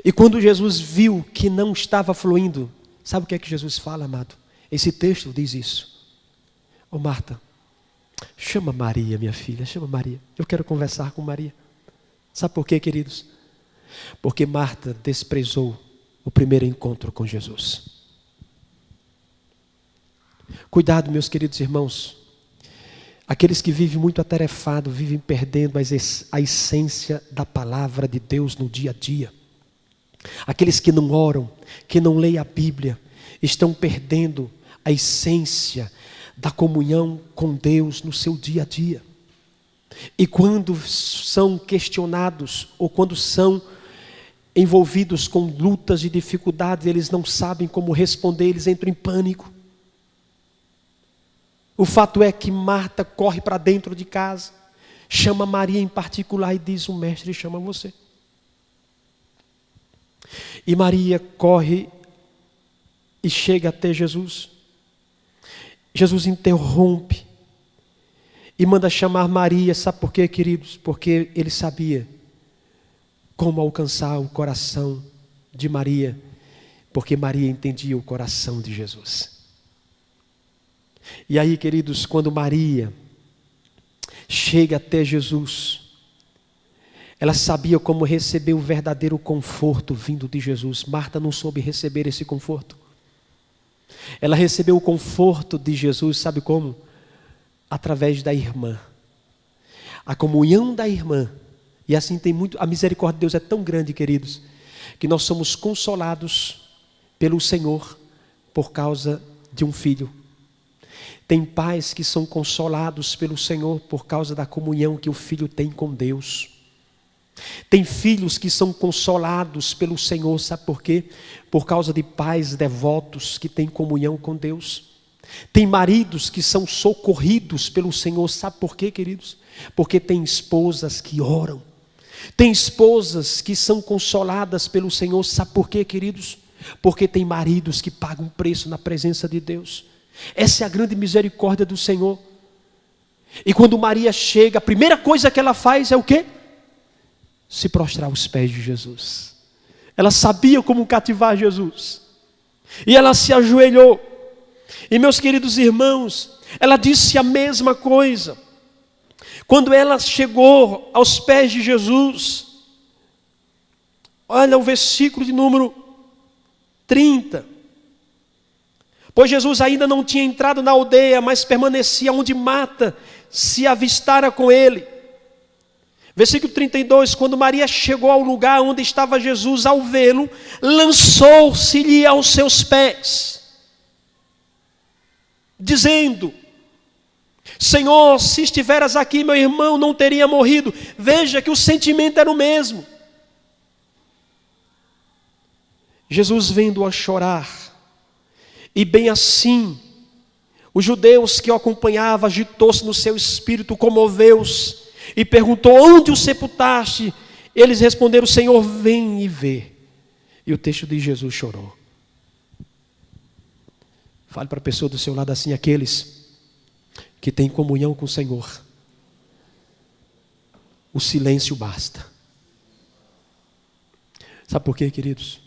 E quando Jesus viu que não estava fluindo, sabe o que é que Jesus fala, amado? Esse texto diz isso. Ô Marta, chama Maria, minha filha, chama Maria. Eu quero conversar com Maria. Sabe por quê, queridos? Porque Marta desprezou o primeiro encontro com Jesus. Cuidado, meus queridos irmãos. Aqueles que vivem muito atarefados, vivem perdendo a essência da palavra de Deus no dia a dia. Aqueles que não oram, que não leem a Bíblia, estão perdendo a essência da comunhão com Deus no seu dia a dia. E quando são questionados, ou quando são envolvidos com lutas e dificuldades, eles não sabem como responder, eles entram em pânico. O fato é que Marta corre para dentro de casa, chama Maria em particular e diz: o mestre chama você. E Maria corre e chega até Jesus. Jesus interrompe e manda chamar Maria. Sabe por quê, queridos? Porque ele sabia como alcançar o coração de Maria, porque Maria entendia o coração de Jesus. E aí, queridos, quando Maria chega até Jesus, ela sabia como receber o verdadeiro conforto vindo de Jesus. Marta não soube receber esse conforto. Ela recebeu o conforto de Jesus, sabe como? Através da irmã. A comunhão da irmã. E assim tem muito, a misericórdia de Deus é tão grande, queridos, que nós somos consolados pelo Senhor por causa de um filho. Tem pais que são consolados pelo Senhor por causa da comunhão que o filho tem com Deus. Tem filhos que são consolados pelo Senhor, sabe por quê? Por causa de pais devotos que têm comunhão com Deus. Tem maridos que são socorridos pelo Senhor, sabe por quê, queridos? Porque tem esposas que oram. Tem esposas que são consoladas pelo Senhor, sabe por quê, queridos? Porque tem maridos que pagam preço na presença de Deus. Essa é a grande misericórdia do Senhor. E quando Maria chega, a primeira coisa que ela faz é o quê? Se prostrar aos pés de Jesus. Ela sabia como cativar Jesus. E ela se ajoelhou. E meus queridos irmãos, ela disse a mesma coisa. Quando ela chegou aos pés de Jesus, olha o versículo de número 30. Pois Jesus ainda não tinha entrado na aldeia, mas permanecia onde Marta se avistara com ele. Versículo 32, quando Maria chegou ao lugar onde estava Jesus, ao vê-lo, lançou-se-lhe aos seus pés, dizendo: Senhor, se estiveras aqui, meu irmão não teria morrido. Veja que o sentimento era o mesmo. Jesus vendo-a chorar, e bem assim, os judeus que o acompanhavam, agitou-se no seu espírito, comoveu-se, e perguntou: onde o sepultaste? Eles responderam: Senhor, vem e vê. E o texto diz: Jesus chorou. Fale para a pessoa do seu lado assim: aqueles que têm comunhão com o Senhor, o silêncio basta. Sabe por quê, queridos?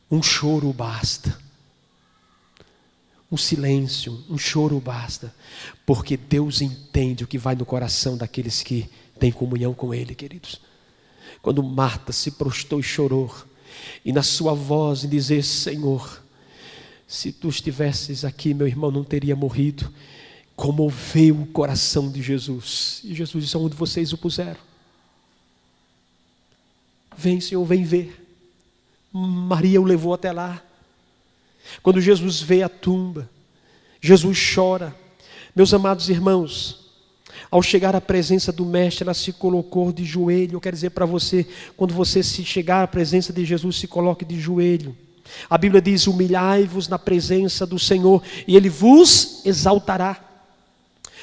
Um choro basta. Um silêncio, um choro basta. Porque Deus entende o que vai no coração daqueles que têm comunhão com Ele, queridos. Quando Marta se prostrou e chorou, e na sua voz dizer: Senhor, se tu estivesses aqui, meu irmão não teria morrido. Comoveu o coração de Jesus. E Jesus disse: onde vocês o puseram? Vem, Senhor, vem ver. Maria o levou até lá. Quando Jesus vê a tumba, Jesus chora. Meus amados irmãos, ao chegar à presença do Mestre, ela se colocou de joelho. Eu quero dizer para você, quando você se chegar à presença de Jesus, se coloque de joelho. A Bíblia diz: humilhai-vos na presença do Senhor e Ele vos exaltará.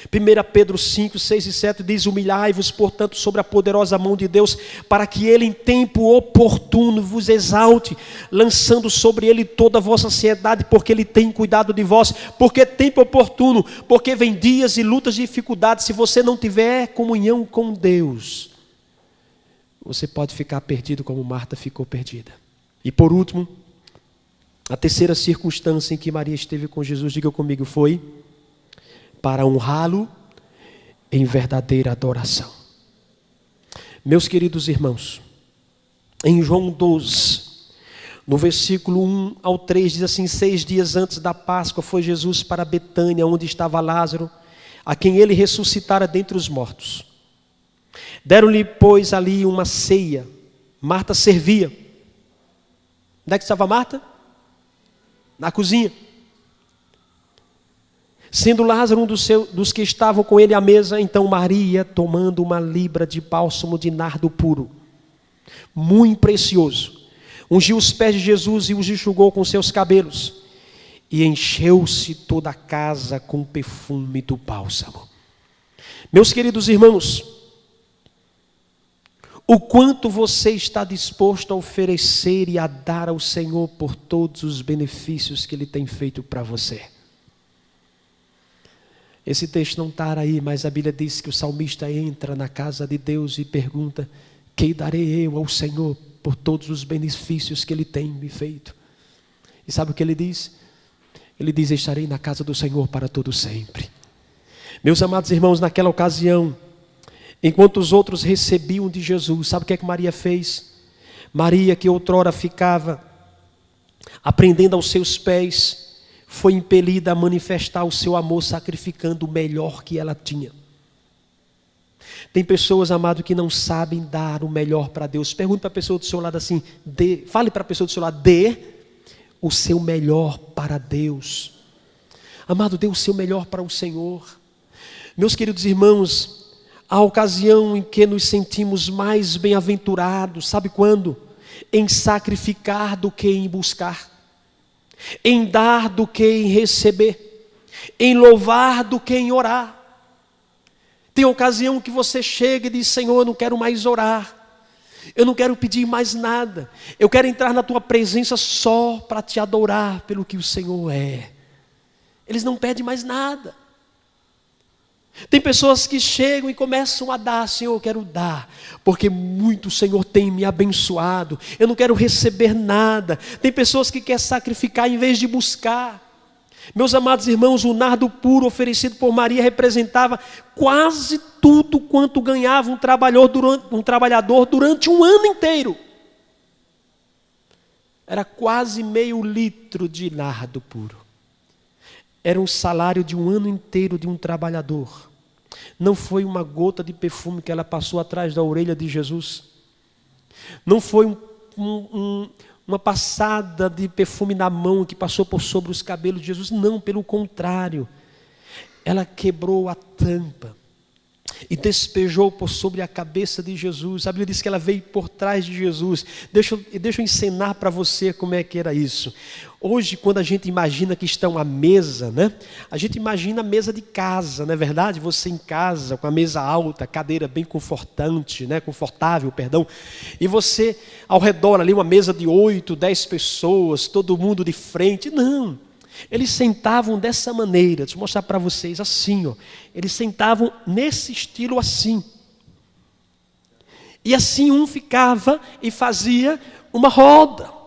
1 Pedro 5, 6 e 7 diz: humilhai-vos, portanto, sobre a poderosa mão de Deus, para que Ele em tempo oportuno vos exalte, lançando sobre Ele toda a vossa ansiedade, porque Ele tem cuidado de vós. Porque tempo oportuno? Porque vem dias e lutas e dificuldades. Se você não tiver comunhão com Deus, você pode ficar perdido como Marta ficou perdida. E por último, a terceira circunstância em que Maria esteve com Jesus, diga comigo, foi para honrá-lo em verdadeira adoração. Meus queridos irmãos, em João 12, no versículo 1 ao 3, diz assim: 6 dias antes da Páscoa foi Jesus para Betânia, onde estava Lázaro, a quem ele ressuscitara dentre os mortos. Deram-lhe, pois, ali uma ceia. Marta servia. Onde é que estava Marta? Na cozinha. Sendo Lázaro um dos que estavam com ele à mesa, então Maria, tomando uma libra de bálsamo de nardo puro, muito precioso, ungiu os pés de Jesus e os enxugou com seus cabelos, e encheu-se toda a casa com o perfume do bálsamo. Meus queridos irmãos, o quanto você está disposto a oferecer e a dar ao Senhor por todos os benefícios que Ele tem feito para você? Esse texto não está aí, mas a Bíblia diz que o salmista entra na casa de Deus e pergunta: que darei eu ao Senhor por todos os benefícios que Ele tem me feito? E sabe o que ele diz? Ele diz: estarei na casa do Senhor para todo sempre. Meus amados irmãos, naquela ocasião, enquanto os outros recebiam de Jesus, sabe o que é que Maria fez? Maria, que outrora ficava aprendendo aos seus pés, foi impelida a manifestar o seu amor sacrificando o melhor que ela tinha. Tem pessoas, amado, que não sabem dar o melhor para Deus. Pergunte para a pessoa do seu lado assim, fale para a pessoa do seu lado, dê o seu melhor para Deus. Amado, dê o seu melhor para o Senhor. Meus queridos irmãos, a ocasião em que nos sentimos mais bem-aventurados, sabe quando? Em sacrificar do que em buscar, em dar do que em receber, em louvar do que em orar. Tem ocasião que você chega e diz: Senhor, eu não quero mais orar, eu não quero pedir mais nada, eu quero entrar na tua presença só para te adorar pelo que o Senhor é. Eles não pedem mais nada. Tem pessoas que chegam e começam a dar: Senhor, eu quero dar, porque muito o Senhor tem me abençoado, eu não quero receber nada. Tem pessoas que querem sacrificar em vez de buscar. Meus amados irmãos, o nardo puro oferecido por Maria representava quase tudo quanto ganhava um trabalhador durante um ano inteiro. Era quase meio litro de nardo puro. Era um salário de um ano inteiro de um trabalhador. Não foi uma gota de perfume que ela passou atrás da orelha de Jesus. Não foi uma passada de perfume na mão que passou por sobre os cabelos de Jesus. Não, pelo contrário. Ela quebrou a tampa e despejou por sobre a cabeça de Jesus. A Bíblia diz que ela veio por trás de Jesus. Deixa eu ensinar para você como é que era isso. Hoje, quando a gente imagina que estão à mesa, né? A gente imagina a mesa de casa, não é verdade? Você em casa, com a mesa alta, cadeira bem confortável, perdão. E você ao redor ali, uma mesa de 8, 10 pessoas, todo mundo de frente. Não, eles sentavam dessa maneira. Deixa eu mostrar para vocês, assim, ó. Eles sentavam nesse estilo assim. E assim um ficava e fazia uma roda.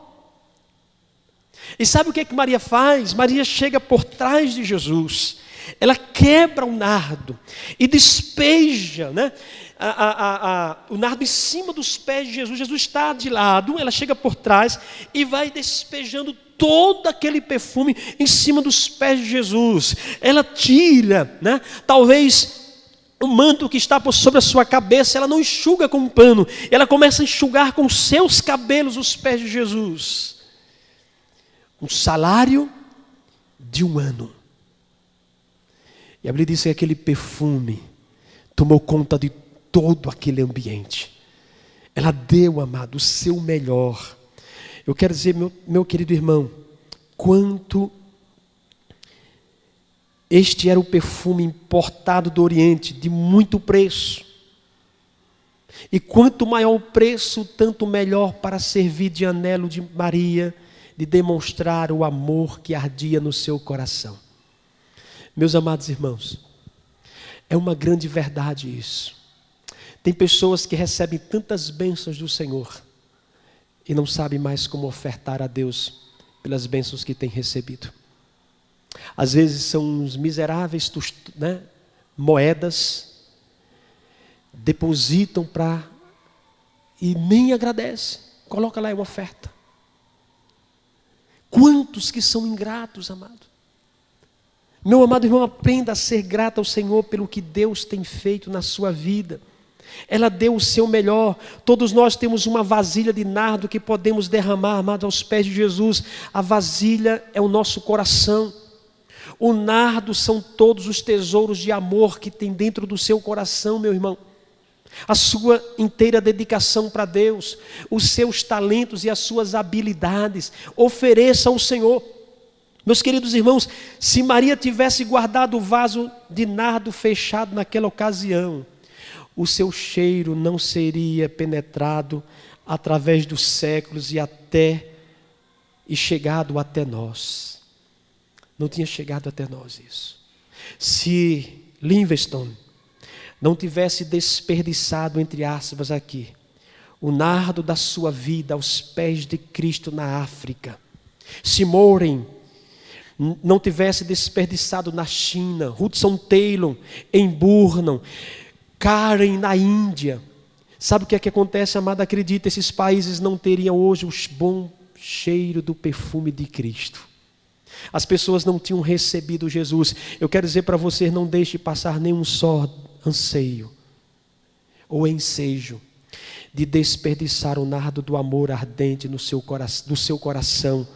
E sabe o que Maria faz? Maria chega por trás de Jesus, ela quebra o nardo e despeja, né, o nardo em cima dos pés de Jesus. Jesus está de lado, ela chega por trás e vai despejando todo aquele perfume em cima dos pés de Jesus. Ela tira, né, talvez o manto que está por sobre a sua cabeça, ela não enxuga com um pano, ela começa a enxugar com seus cabelos os pés de Jesus. Um salário de um ano. E a Bíblia diz que aquele perfume tomou conta de todo aquele ambiente. Ela deu, amado, o seu melhor. Eu quero dizer, meu querido irmão, quanto este era o perfume importado do Oriente, de muito preço. E quanto maior o preço, tanto melhor para servir de anelo de Maria, de demonstrar o amor que ardia no seu coração. Meus amados irmãos, é uma grande verdade isso. Tem pessoas que recebem tantas bênçãos do Senhor e não sabem mais como ofertar a Deus pelas bênçãos que têm recebido. Às vezes são uns miseráveis, né, moedas, depositam e nem agradecem. Coloca lá, é uma oferta. Quantos que são ingratos, amado? Meu amado irmão, aprenda a ser grato ao Senhor pelo que Deus tem feito na sua vida. Ela deu o seu melhor. Todos nós temos uma vasilha de nardo que podemos derramar, amado, aos pés de Jesus. A vasilha é o nosso coração. O nardo são todos os tesouros de amor que tem dentro do seu coração, meu irmão. A sua inteira dedicação para Deus, os seus talentos e as suas habilidades, ofereça ao Senhor. Meus queridos irmãos, se Maria tivesse guardado o vaso de nardo fechado naquela ocasião, o seu cheiro não seria penetrado através dos séculos e chegado até nós. Não tinha chegado até nós isso. Se Livingstone não tivesse desperdiçado, entre aspas aqui, o nardo da sua vida aos pés de Cristo na África, se Moren não tivesse desperdiçado na China, Hudson Taylor em Burnham, Karen na Índia, sabe o que é que acontece, amado? Acredita, esses países não teriam hoje o bom cheiro do perfume de Cristo. As pessoas não tinham recebido Jesus. Eu quero dizer para você, não deixe passar nenhum só anseio ou ensejo de desperdiçar o nardo do amor ardente do seu coração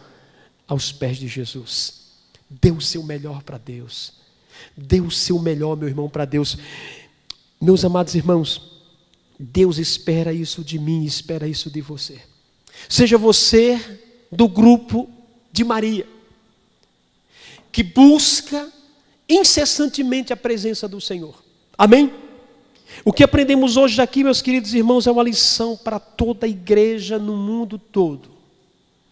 aos pés de Jesus. Dê o seu melhor para Deus. Dê o seu melhor, meu irmão, para Deus. Meus amados irmãos, Deus espera isso de mim, espera isso de você. Seja você do grupo de Maria, que busca incessantemente a presença do Senhor. Amém? O que aprendemos hoje aqui, meus queridos irmãos, é uma lição para toda a igreja no mundo todo.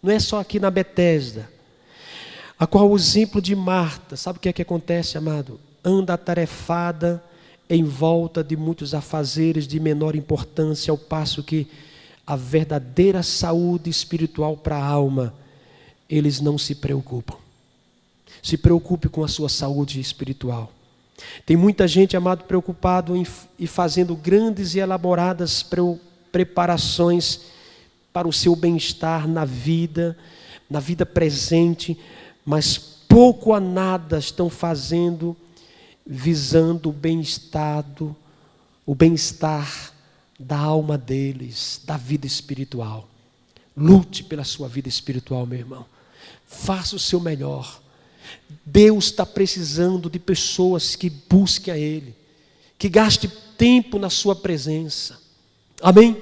Não é só aqui na Betesda. A qual o exemplo de Marta, sabe o que é que acontece, amado? Anda atarefada em volta de muitos afazeres de menor importância, ao passo que a verdadeira saúde espiritual para a alma, eles não se preocupam. Se preocupe com a sua saúde espiritual. Tem muita gente, amado, preocupado em fazendo grandes e elaboradas preparações para o seu bem-estar na vida presente, mas pouco a nada estão fazendo visando o bem-estar da alma deles, da vida espiritual. Lute pela sua vida espiritual, meu irmão. Faça o seu melhor. Deus está precisando de pessoas que busquem a Ele, que gastem tempo na sua presença. Amém?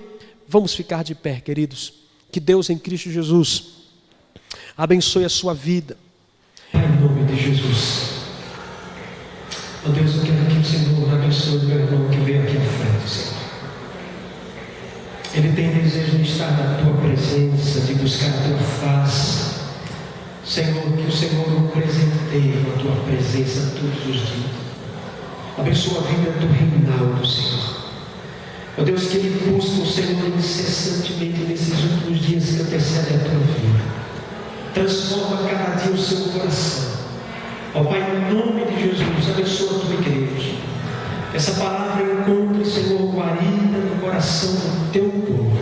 Vamos ficar de pé, queridos. Que Deus em Cristo Jesus abençoe a sua vida. Em nome de Jesus. Oh Deus, eu quero que o Senhor abençoe o meu irmão que veio aqui à frente, Senhor. Ele tem desejo de estar na tua presença, de buscar a tua face. Senhor, que o Senhor o presenteie com a tua presença todos os dias. Abençoa a vida do Reinaldo, Senhor. Ó Deus, que ele busque o Senhor incessantemente nesses últimos dias que antecedem a tua vida. Transforma cada dia o seu coração. Ó Pai, em nome de Jesus, abençoa a tua igreja. Essa palavra encontre, Senhor, guarida no coração do teu povo.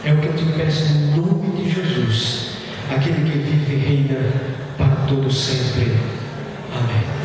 É o que eu te peço em nome de Jesus, aquele que vive e reina para todo sempre. Amém.